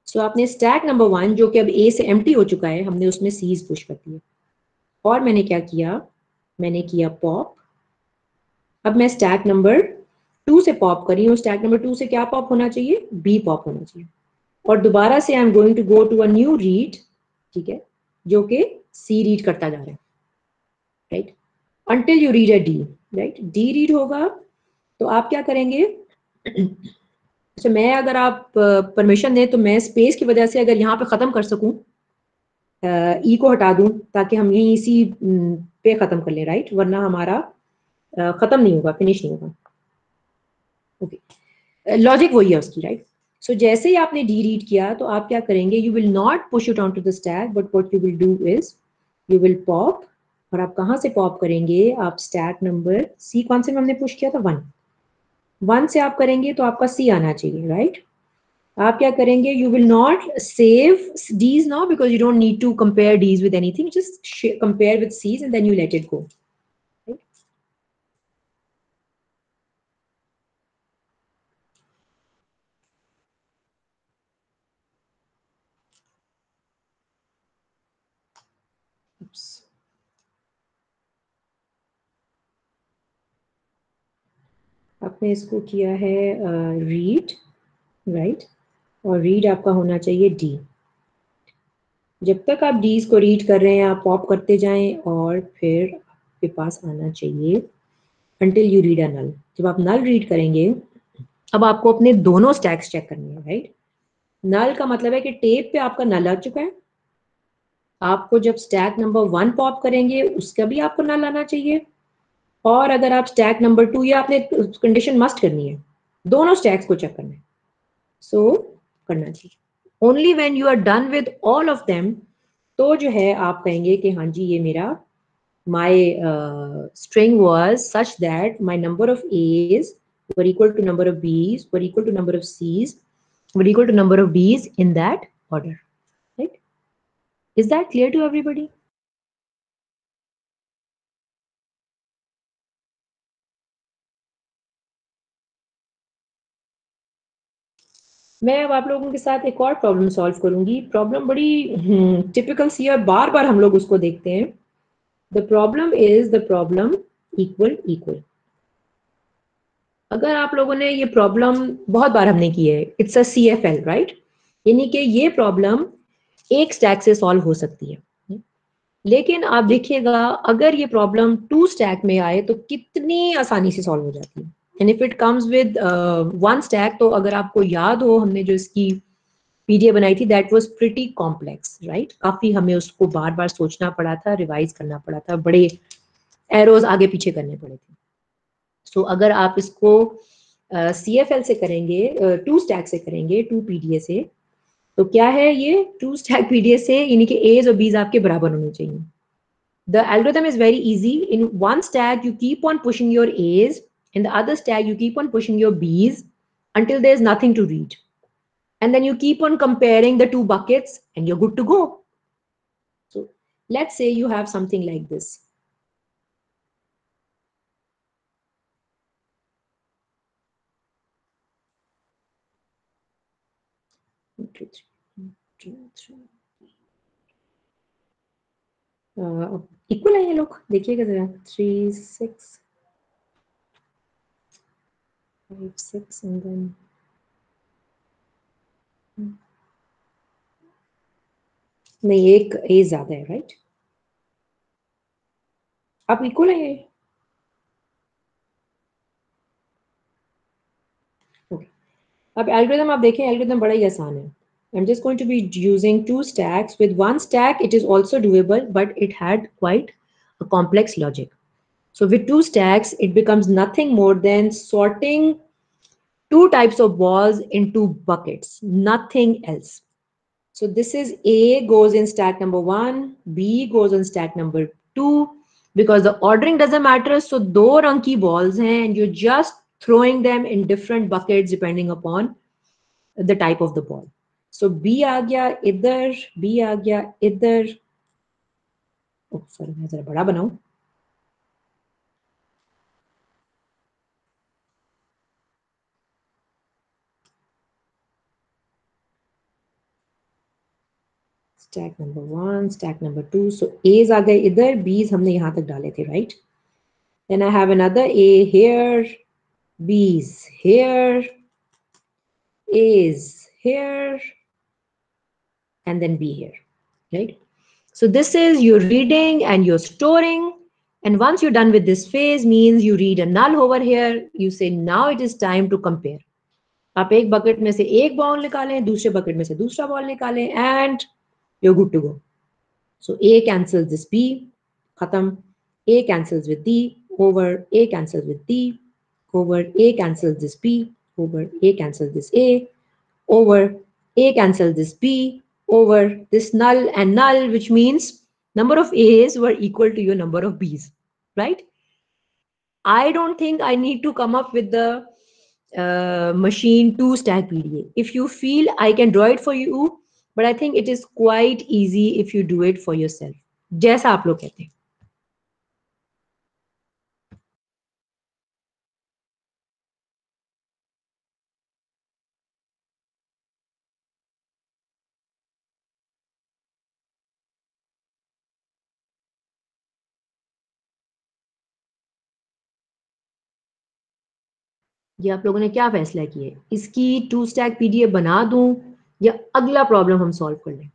सो आपने स्टैक नंबर 1 जो कि अब ए से एम्प्टी हो चुका है, हमने उसमें सीज पुश कर दिए और मैंने क्या किया, मैंने किया पॉप। अब मैं स्टैक नंबर 2 से पॉप करी हूँ, स्टैक नंबर 2 से क्या पॉप होना चाहिए, बी पॉप होना चाहिए। और दोबारा से I am going to go to a new read, ठीक है, जो कि सी रीड करता जा रहा है, right? Until you read a D, right? D read होगा तो आप क्या करेंगे, अच्छा मैं अगर आप परमिशन दें तो मैं स्पेस की वजह से अगर यहाँ पे खत्म कर सकूं, ई को हटा दूं ताकि हम यहीं इसी पे खत्म कर लें, राइट? वरना हमारा खत्म नहीं होगा, फिनिश नहीं होगा। ओके, लॉजिक वही है उसकी, राइट? सो जैसे ही आपने डी रीड किया तो आप क्या करेंगे, you will not push it on to the stack, but what you will do is you will pop. और आप कहाँ से पॉप करेंगे, आप स्टैक नंबर सी, कौन से में हमने पुश किया था, 1 से आप करेंगे तो आपका सी आना चाहिए, राइट? आप क्या करेंगे, you will not save D's now because you don't need to compare D's with anything, just compare with C's and then you let it go. आपने इसको किया है रीड, राइट? और रीड आपका होना चाहिए डी। जब तक आप डीज को रीड कर रहे हैं आप पॉप करते जाएं और फिर आपके पास आना चाहिए अंटिल यू रीड अ नल। जब आप नल रीड करेंगे, अब आपको अपने दोनों स्टैक्स चेक करने हैं, राइट? नल का मतलब है कि टेप पे आपका नल आ चुका है, आपको जब स्टैक नंबर 1 पॉप करेंगे उसका भी आपको नल आना चाहिए, और अगर आप स्टैक नंबर 2, ये आपने कंडीशन मस्ट करनी है, दोनों स्टैक्स को चेक करना है। सो करना चाहिए only when you are done with all of them, तो जो है आप कहेंगे कि हाँ जी ये मेरा my string was such that my number of A's were equal to number of B's were equal to number of C's were equal to number of D's in that order, right? Is that clear to everybody? मैं अब आप लोगों के साथ एक और problem solve करूंगी। Problem बड़ी टिपिकल सी है, बार बार हम लोग उसको देखते हैं। The problem is the problem equal equal. अगर आप लोगों ने ये प्रॉब्लम बहुत बार हमने की है, इट्स अ CFL, राइट? यानी कि ये प्रॉब्लम एक स्टैक से सॉल्व हो सकती है, लेकिन आप देखिएगा अगर ये प्रॉब्लम 2 स्टैक में आए तो कितनी आसानी से सॉल्व हो जाती है। And if it comes with one stack, तो अगर आपको याद हो हमने जो इसकी पीडीएफ बनाई थी, that was pretty complex, right? काफी हमें उसको बार बार सोचना पड़ा था, रिवाइज करना पड़ा था, बड़े एरोज आगे पीछे करने पड़े थे। सो अगर आप इसको CFL से करेंगे, 2 स्टैक से करेंगे, 2 PDA से, तो क्या है ये 2 स्टैक PDA से, यानी कि A's और B's आपके बराबर होने चाहिए। The algorithm is very easy. In one stack, you keep on pushing your A's. In the other stack, you keep on pushing your B's until there's nothing to read. And then you keep on comparing the 2 buckets and you're good to go. So let's say you have something like this. One, two, three, one, two, three. Equal है ये लोग, देखिएगा जरा, 3 6 5 6 and then नहीं, एक ए ज्यादा है, right? आप इक्वल है ये? ओके, अब एल्गोरिथम आप देखें, एल्गोरिथम बड़ा ही आसान है। I'm just going to be using 2 stacks. With 1 stack, it is also doable, but it had quite a complex logic. So with 2 stacks, it becomes nothing more than sorting 2 types of balls into buckets, nothing else. So this is A goes in stack number 1, B goes in stack number 2, because the ordering doesn't matter. So दो रंग की balls हैं and you're just throwing them in different buckets depending upon the type of the ball. So B आ गया इधर, B आ गया इधर। oh sorry, मैं जरा बड़ा बनाऊं। stack number 1, stack number 2, so A's आ गए इधर, B's हमने यहाँ तक डाले थे, right? Then I have another A here, B's here, A's here, and then B here, right? So this is you're reading and you're storing, and once you're done with this phase, means you read a null over here, you say now it is time to compare. आप एक bucket में से एक ball निकालें, दूसरे bucket में से दूसरा बॉल निकालें, and you're good to go. So A cancels this B, खत्म. A cancels with D, over. A cancels with D, over. A cancels this B, over. A cancels this A, over. A cancels this B, over. This null and null, which means number of A's were equal to your number of B's, right? I don't think I need to come up with the machine 2 stack PDA. If you feel I can draw it for you, but I think it is quite easy if you do it for yourself. जैसा आप लोग कहते हैं। ये आप लोगों ने क्या फैसला किए, इसकी 2 stack PDA बना दूं या अगला प्रॉब्लम हम सॉल्व कर लें?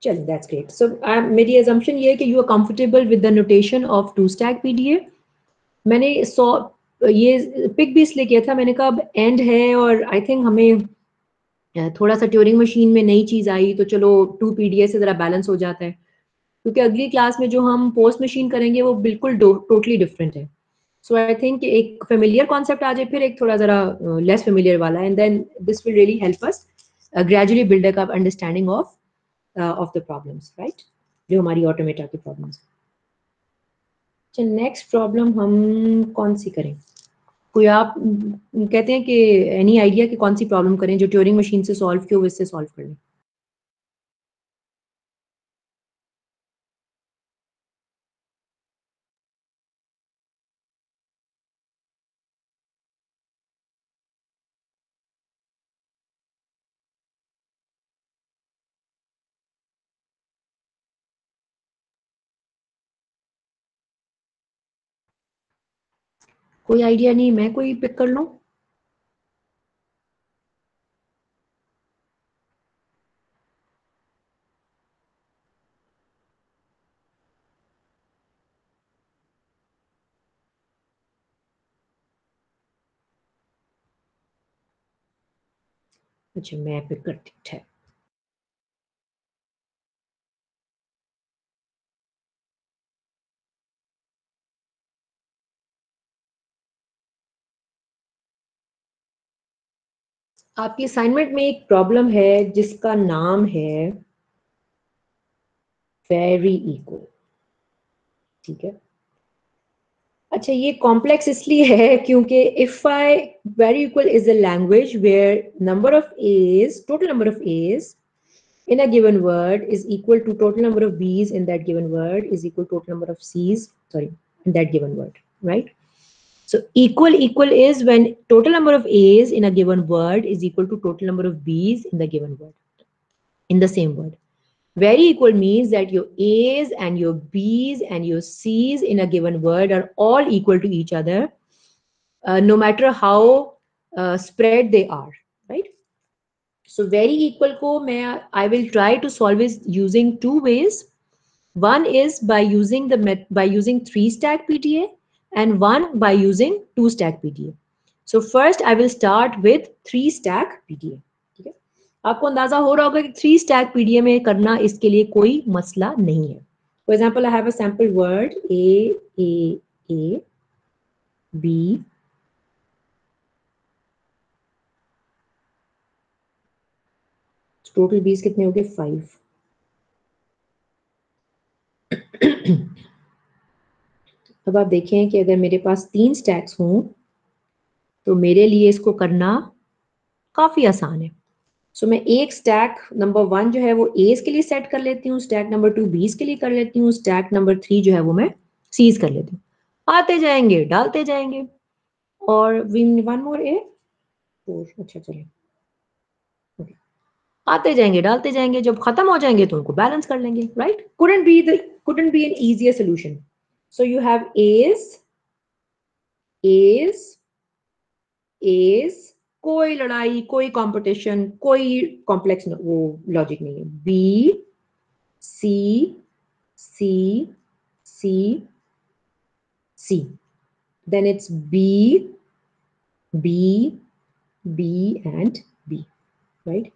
चलिए, दैट्स ग्रेट। सो मेरी assumption ये है कि you are comfortable with the notation of 2 stack PDA। मैंने ये पिक भी इसलिए किया था, मैंने कहा अब एंड है और आई थिंक हमें थोड़ा सा ट्यूरिंग मशीन में नई चीज आई, तो चलो 2 PDA से जरा बैलेंस हो जाता है, क्योंकि अगली क्लास में जो हम पोस्ट मशीन करेंगे वो बिल्कुल टोटली डिफरेंट है। सो आई थिंक एक फेमिलियर कॉन्सेप्ट आ जाए, फिर एक थोड़ा जरा लेस फेमिलियर वाला, and then this will really help us gradually build up understanding of the problems, right? जो हमारी ऑटोमेटा की प्रॉब्लम्स। अच्छा, नेक्स्ट प्रॉब्लम हम कौन सी करें? कोई आप कहते हैं कि एनी आइडिया कि कौन सी प्रॉब्लम करें जो ट्यूरिंग मशीन से सॉल्व की हो, इससे सॉल्व कर लें? कोई आइडिया नहीं, मैं कोई पिक कर लूं? अच्छा मैं पिक करती हूँ। आपकी असाइनमेंट में एक प्रॉब्लम है जिसका नाम है वेरी इक्वल। ठीक है, अच्छा ये कॉम्प्लेक्स इसलिए है क्योंकि if I very equal is a language where number of A's, total number of A's in a given word is equal to total number of b's in that given word is equal to total number of c's, sorry, in that given word, right? So equal is when total number of a's in a given word is equal to total number of b's in the given word, in the same word. Very equal means that your a's and your b's and your c's in a given word are all equal to each other, no matter how spread they are, right? So very equal ko I will try to solve it using two ways. One is by using by using 3-stack PTA, and one by using 2-stack PTA. So first I will start with 3-stack PTA. ठीक है, आपको अंदाजा हो रहा होगा कि 3-stack PTA में करना इसके लिए कोई मसला नहीं है. For example, I have a sample word A B total बीस कितने हो गए? 5. अब आप देखें कि अगर मेरे पास 3 स्टैक्स हों तो मेरे लिए इसको करना काफी आसान है. सो मैं एक स्टैक नंबर 1 जो है वो एज के लिए सेट कर लेती हूँ, स्टैक नंबर 2 बीस के लिए कर लेती हूँ, स्टैक नंबर 3 जो है वो मैं सीज कर लेती हूँ. आते जाएंगे डालते जाएंगे, और वन मोर ए 4. अच्छा चलिए, okay. आते जाएंगे डालते जाएंगे, जब खत्म हो जाएंगे तो उनको बैलेंस कर लेंगे, right? couldn't be an easier solution. So you have A's, कोई लड़ाई कोई कंपटीशन कोई कॉम्प्लेक्स वो लॉजिक नहीं है. B C C C C, then it's B B B and B, right?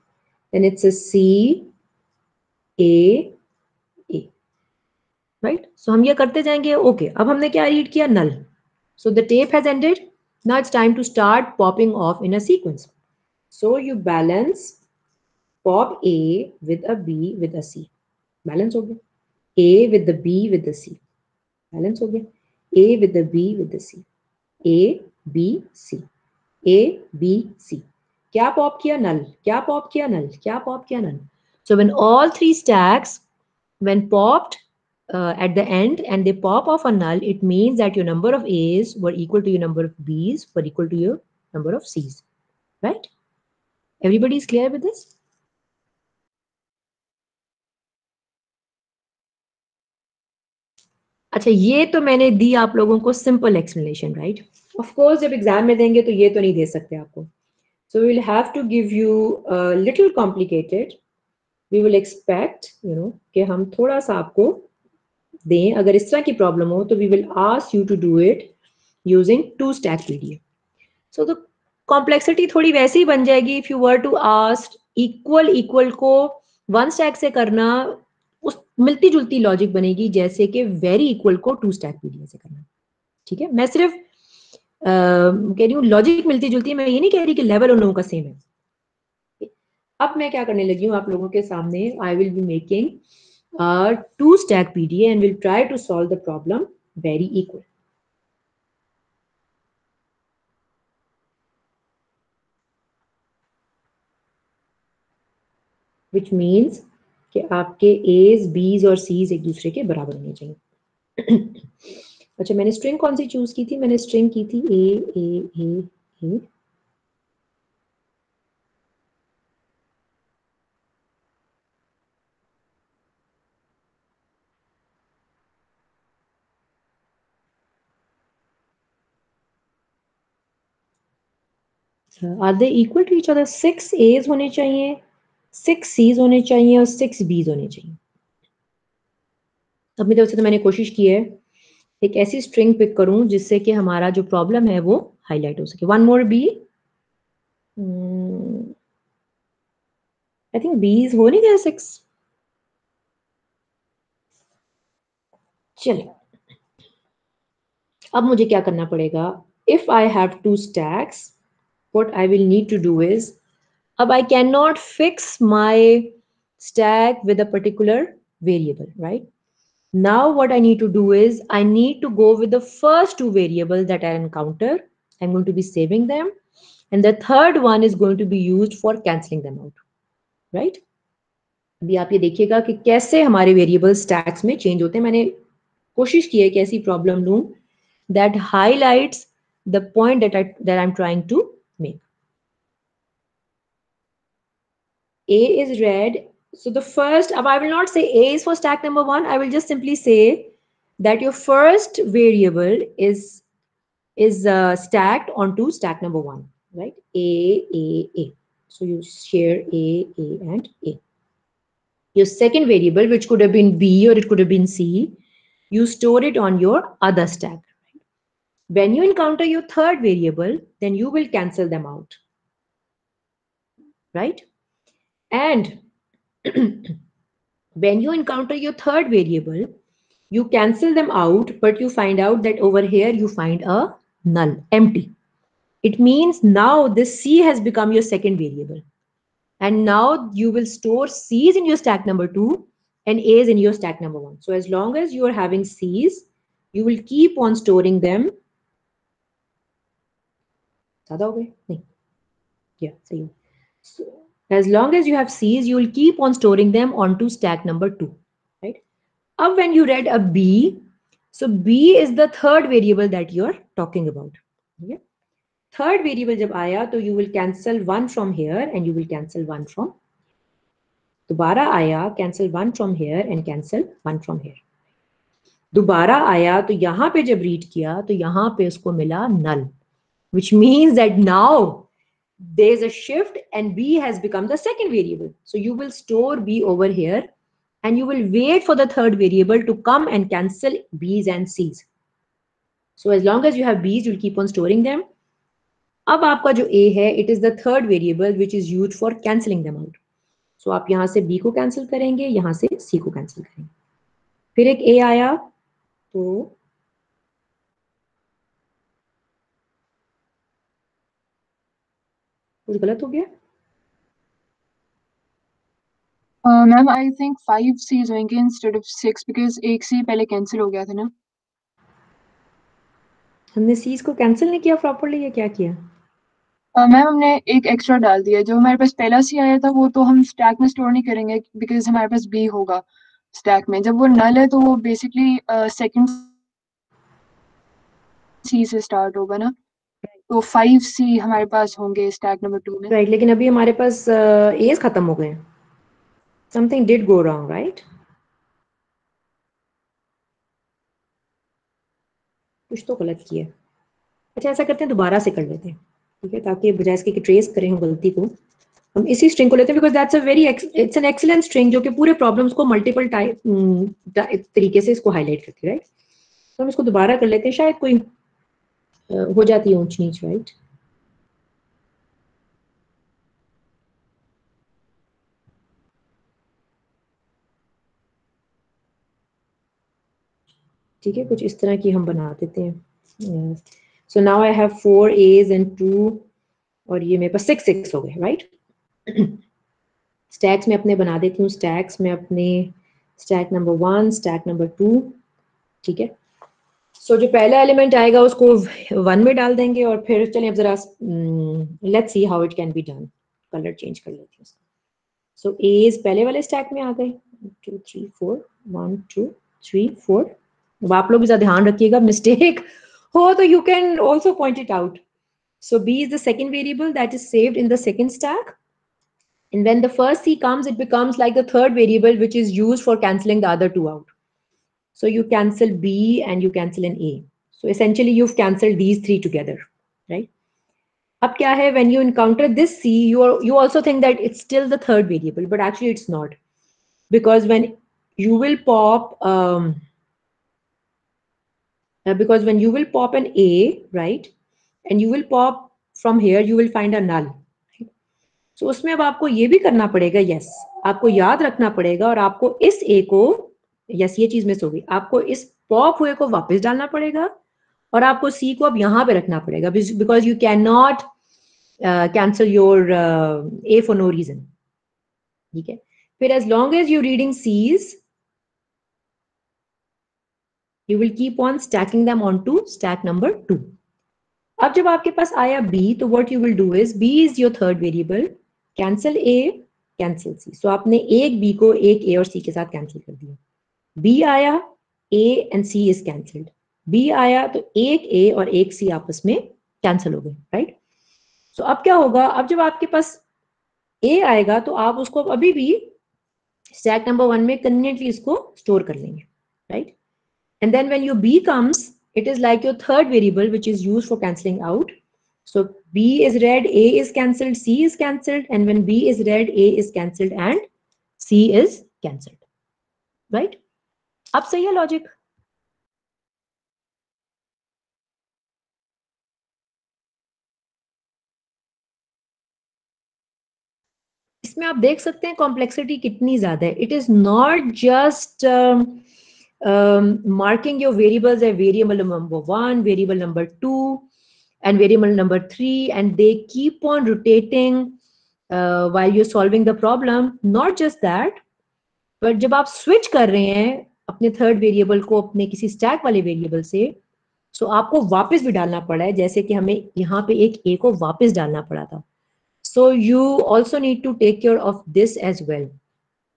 Then it's a C A A, right? So हम ये करते जाएंगे. ओके, अब हमने क्या रीड किया? नल. So the tape has ended. Now it's time to start popping off in a sequence. So you balance pop A with a B with a C. Balance हो गया. A with the B with the C. Balance हो गया. A with the B with the C. A B C. A B C. क्या pop किया? Null. क्या pop किया? Null. क्या pop किया? Null. So when all three stacks, when popped at the end and they pop off a null, it means that your number of A's were equal to your number of B's were equal to your number of C's, right? Everybody is clear with this? अच्छा, ये तो मैंने दी आप लोगों को simple explanation, right? Of course जब exam में देंगे तो ये तो नहीं दे सकते आपको. So we will have to give you little complicated. We will expect कि हम थोड़ा सा आपको दें. अगर इस तरह की प्रॉब्लम हो तो we will ask you to do it using 2-stack PDA. So तो कॉम्प्लेक्सिटी थोड़ी वैसे ही बन जाएगी if you were to ask equal को 1-stack से करना, उस मिलती जुलती लॉजिक बनेगी जैसे कि वेरी इक्वल को 2-stack PDA से करना. ठीक है, मैं सिर्फ कह रही हूँ लॉजिक मिलती जुलती है, मैं ये नहीं कह रही कि लेवल उन लोगों का सेम है. अब मैं क्या करने लगी हूँ आप लोगों के सामने, आई will be making 2-stack PDA and will try to solve the problem very equal. Which means कि आपके A's, B's और C's एक दूसरे के बराबर होने चाहिए. अच्छा, मैंने स्ट्रिंग कौन सी चूज की थी? मैंने स्ट्रिंग की थी A. Are they equal to each other? 6 A's होने चाहिए, 6 C's होने चाहिए और 6 B's होने चाहिए। अपनी तरफ से तो मैंने कोशिश की है एक ऐसी स्ट्रिंग पिक करूं जिससे कि हमारा जो प्रॉब्लम है वो हाईलाइट हो सके। One more B, I think B's हो नहीं गया 6। चलिए अब मुझे क्या करना पड़ेगा? If I have two stacks, what I will need to do is, अब I cannot fix my stack with a particular variable, right? Now what I need to do is I need to go with the first two variables that I encounter. I'm going to be saving them, and the third one is going to be used for cancelling them out, right? अभी आप ये देखिएगा कि कैसे हमारे variable stacks में change होते हैं। मैंने कोशिश की है कि ऐसी प्रॉब्लम लूं that highlights the point that I'm trying to make. A is red. So the first, I will not say A is for stack number 1. I will just simply say that your first variable is stacked onto stack number 1, right? A. So you share A, and A. Your second variable, which could have been B or it could have been C, you store it on your other stack. When you encounter your third variable, then you will cancel them out, right? And when you encounter your third variable, you cancel them out, but you find out that over here you find a null, empty. It means now this C has become your second variable. And now you will store C's in your stack number 2 and A's in your stack number 1. So as long as you are having C's, you will keep on storing them. Yeah, same. So as long as you have C's, you will keep on storing them onto stack number 2, right? Now when you read a B, so B is the third variable that you're talking about. Okay? Third variable jab aaya, so you will cancel 1 from here and you will cancel 1 from. Dobara aaya, cancel 1 from here and cancel 1 from here. Dobara aaya, तो यहाँ पे जब read किया, तो यहाँ पे उसको मिला null, which means that now there's a shift and B has become the second variable. So you will store B over here and you will wait for the third variable to come and cancel B's and C's. So as long as you have B's, you'll keep on storing them. अब आपका जो A है, it is the third variable which is used for cancelling them out. So आप यहाँ से B को cancel करेंगे, यहाँ से C को cancel करेंगे. फिर एक A आया, तो कुछ गलत हो गया? मैम आई थिंक 5 C's होंगे इंस्टेड ऑफ 6 बिकॉज एक C पहले कैंसिल हो गया था ना। हमने C's को कैंसिल नहीं किया प्रॉपर्ली, या क्या किया? मैम हमने एक एक्स्ट्रा डाल दिया। जो हमारे पास पहला C आया था वो तो हम स्टैक में स्टोर नहीं करेंगे बिकॉज हमारे पास B होगा स्टैक में। जब वो नल है तो वो बेसिकली सेकंड C से स्टार्ट होगा ना, तो 5 C हमारे पास होंगे स्टैक नंबर 2 में। राइट, लेकिन अभी हमारे पास A's खत्म हो गए। Something did go wrong, right? कुछ तो गलत किया। अच्छा ऐसा करते हैं, दोबारा से कर लेते हैं, ठीक है, ताकि बजाय इसके कि ट्रेस करें हम गलती को, हम इसी स्ट्रिंग को लेते हैं, because that's a very it's an excellent string जो कि पूरे प्रॉब्लम्स को मल्टीपल तरीके से इसको हाईलाइट करती है, राइट? तो हम इसको दोबारा कर लेते हैं, शायद कोई हो जाती है ऊंच नीच, राइट? ठीक है, कुछ इस तरह की हम बना देते हैं। So now I have 4 A's and 2, और ये मेरे पास 6 हो गए, राइट? स्टैक्स में अपने बना देती हूँ, स्टैक्स में अपने स्टैक नंबर 1, स्टैक नंबर 2, ठीक है। सो जो पहला एलिमेंट आएगा उसको 1 में डाल देंगे, और फिर चलिए अब जरा let's see how it can be done. Colour change कर लेती हूँ। सो एज पहले वाले स्टैक में आ गए, 2 3 4, 1 2 3 4। अब आप लोग भी ज्यादा ध्यान रखिएगा, मिस्टेक हो तो you can also point it out. So B is the second variable that is saved in the second stack. And when the first C comes, it becomes like the third variable, which is used for cancelling the other two out. So you cancel B and you cancel an A. So essentially you've cancelled these three together, right? अब क्या है, when you encounter this C, you also think that it's still the third variable, but actually it's not, because when you will pop because when you will pop an A, right, and you will pop from here, you will find a null. So उसमें अब आपको ये भी करना पड़ेगा, yes, आपको याद रखना पड़ेगा, और आपको इस A को, yes, ये चीज मिस होगी, आपको इस पॉप हुए को वापस डालना पड़ेगा, और आपको C को अब यहाँ पे रखना पड़ेगा, because you cannot cancel your A for no reason. ठीक है, फिर as long as you reading C's, you will keep on stacking them onto stack number 2. अब जब आपके पास आया B, तो what you will do is, B is your third variable, cancel A, cancel C. So आपने एक B को एक A और C के साथ cancel कर दिया. B आया, A and C is cancelled. B आया तो एक A और एक C आपस में cancel हो गए, right? So अब क्या होगा, अब जब आपके पास A आएगा तो आप उसको अभी भी stack number 1 में conveniently इसको store कर लेंगे, right? And then when your B comes, it is like your third variable, which is used for cancelling out. So B is read, A is cancelled, C is cancelled, and when B is read, A is cancelled and C is cancelled, right? अब सही है logic? इसमें आप देख सकते हैं complexity कितनी ज्यादा है. It is not just marking your variables as variable number 1, variable number 2, and variable number 3, and they keep on rotating while you're solving the problem. Not just that, but जब आप switch कर रहे हैं अपने third variable को अपने किसी stack वाले variable से, so आपको वापस भी डालना पड़ा है, जैसे कि हमें यहाँ पे एक A को वापस डालना पड़ा था. So you also need to take care of this as well.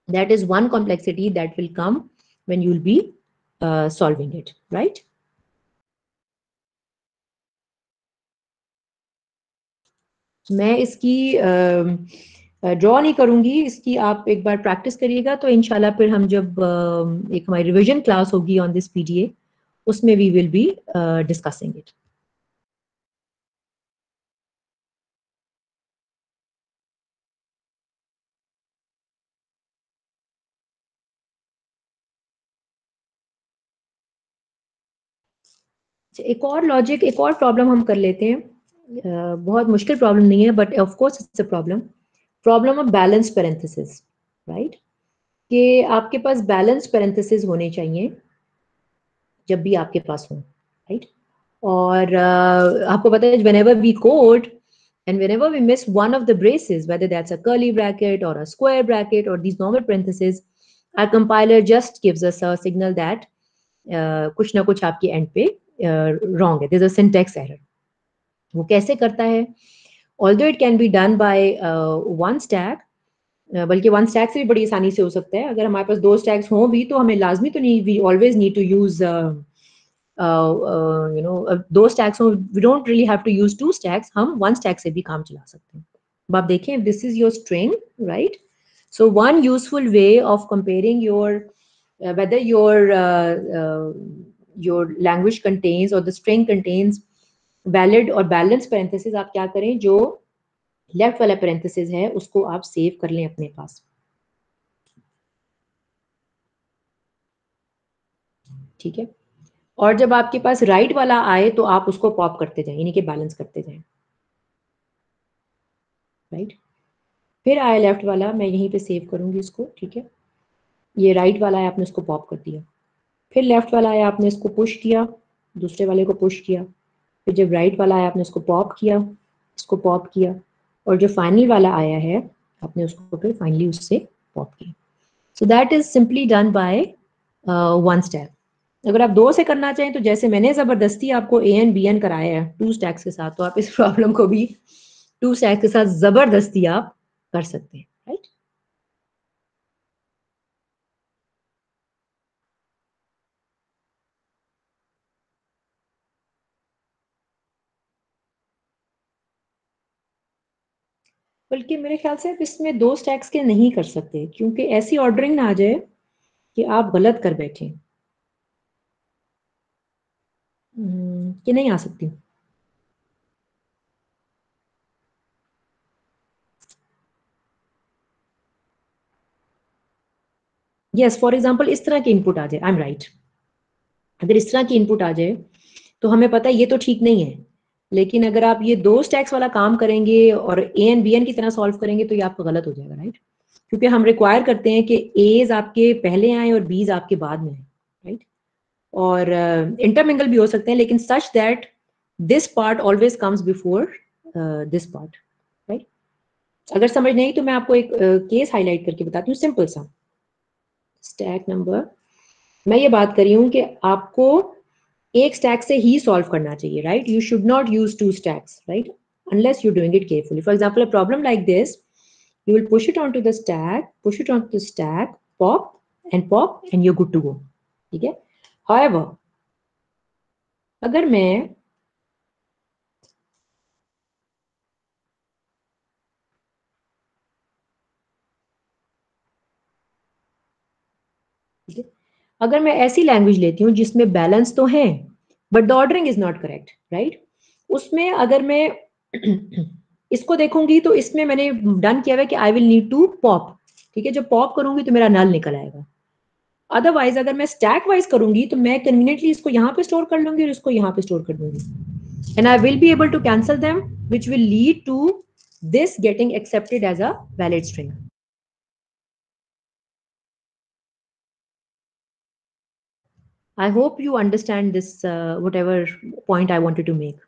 That is one complexity that will come when you'll be solving it, right? मैं इसकी ड्रॉ नहीं करूंगी, इसकी आप एक बार प्रैक्टिस करिएगा, तो इंशाल्लाह फिर हम जब एक हमारी रिवीजन क्लास होगी ऑन दिस पीडीए, उसमें we will be discussing it. एक और लॉजिक, एक और प्रॉब्लम हम कर लेते हैं. बहुत मुश्किल प्रॉब्लम नहीं है, but of course it's a problem of balance parenthesis, right? कि आपके पास बैलेंस पैरेंथेसिस होने चाहिए जब भी आपके पास हो, राइट? और आपको पता है, whenever we code and whenever we miss one of the braces, whether that's a curly bracket or a square bracket or these normal parentheses, our compiler just gives us a signal that कुछ ना कुछ आपके end पे wrong है, there's a syntax error. वो कैसे करता है? Although it can be done by one stack, बल्कि वन स्टैक से भी बड़ी आसानी से हो सकता है. अगर हमारे पास दो स्टैक्स हों भी तो हमें लाजमी तो नहीं, we always need to use दो स्टैक्स हों, we don't really have to use two stacks, हम वन स्टैक से भी काम चला सकते हैं. अब आप देखें, this is your string, right? So one useful way of comparing your whether your language contains or the string contains valid or balanced parentheses, आप क्या करें, जो लेफ्ट वाला parenthesis है उसको आप सेव कर लें अपने पास. ठीक है, और जब आपके पास राइट वाला आए तो आप उसको पॉप करते जाएं, यानी कि बैलेंस करते जाएं, राइट? फिर आया लेफ्ट वाला, मैं यहीं पे सेव करूंगी इसको. ठीक है, ये राइट वाला है, आपने उसको पॉप कर दिया. फिर लेफ्ट वाला आया, आपने इसको पुश किया, दूसरे वाले को पुश किया. फिर जब राइट वाला आया, आपने उसको पॉप किया, इसको पॉप किया, और जो फाइनल वाला आया है आपने उसको फिर फाइनली उससे पॉप किया. सो that is simply done by one step. अगर आप दो से करना चाहें तो जैसे मैंने जबरदस्ती आपको ए एन बी एन कराया है टू स्टैक्स के साथ, तो आप इस प्रॉब्लम को भी टू स्टैक्स के साथ जबरदस्ती आप कर सकते हैं, राइट? बल्कि मेरे ख्याल से आप इसमें दो स्टैक्स के नहीं कर सकते, क्योंकि ऐसी ऑर्डरिंग ना आ जाए कि आप गलत कर बैठे. कि नहीं आ सकती? यस, फॉर एग्जाम्पल इस तरह की इनपुट आ जाए, आई एम राइट, अगर इस तरह की इनपुट आ जाए तो हमें पता है ये तो ठीक नहीं है, लेकिन अगर आप ये 2 स्टैक्स वाला काम करेंगे और ए एंड बी एन की तरह सॉल्व करेंगे तो ये आपका गलत हो जाएगा, राइट? क्योंकि हम रिक्वायर करते हैं कि एज आपके पहले आए और बीज आपके बाद में आए, राइट? और इंटरमिंगल भी हो सकते हैं, लेकिन such that this part always comes before this part, right? अगर समझ नहीं तो मैं आपको एक केस हाईलाइट करके बताती हूँ, सिंपल सा। स्टैक नंबर, मैं ये बात कर रही हूँ कि आपको एक स्टैक से ही सॉल्व करना चाहिए, right? You should not use 2 stacks, right? Unless you're doing it carefully. For example, a problem like this, you will push it onto the stack, pop, and you're good to go. ठीक है? However, अगर मैं अगर मैं ऐसी language लेती हूँ जिसमें बैलेंस तो है but the ordering is not correct, right? उसमें अगर मैं इसको देखूंगी तो इसमें मैंने डन किया हुआ है कि I will need to pop, ठीक है? जब पॉप करूंगी तो मेरा नल निकल आएगा। अदरवाइज अगर मैं स्टैक वाइज करूंगी तो मैं कन्वीनियंटली इसको यहाँ पे स्टोर कर लूंगी और इसको यहाँ पे स्टोर कर दूंगी, and I will be able to cancel them, which will lead to this getting accepted as a valid string. I hope you understand this, whatever point I wanted to make.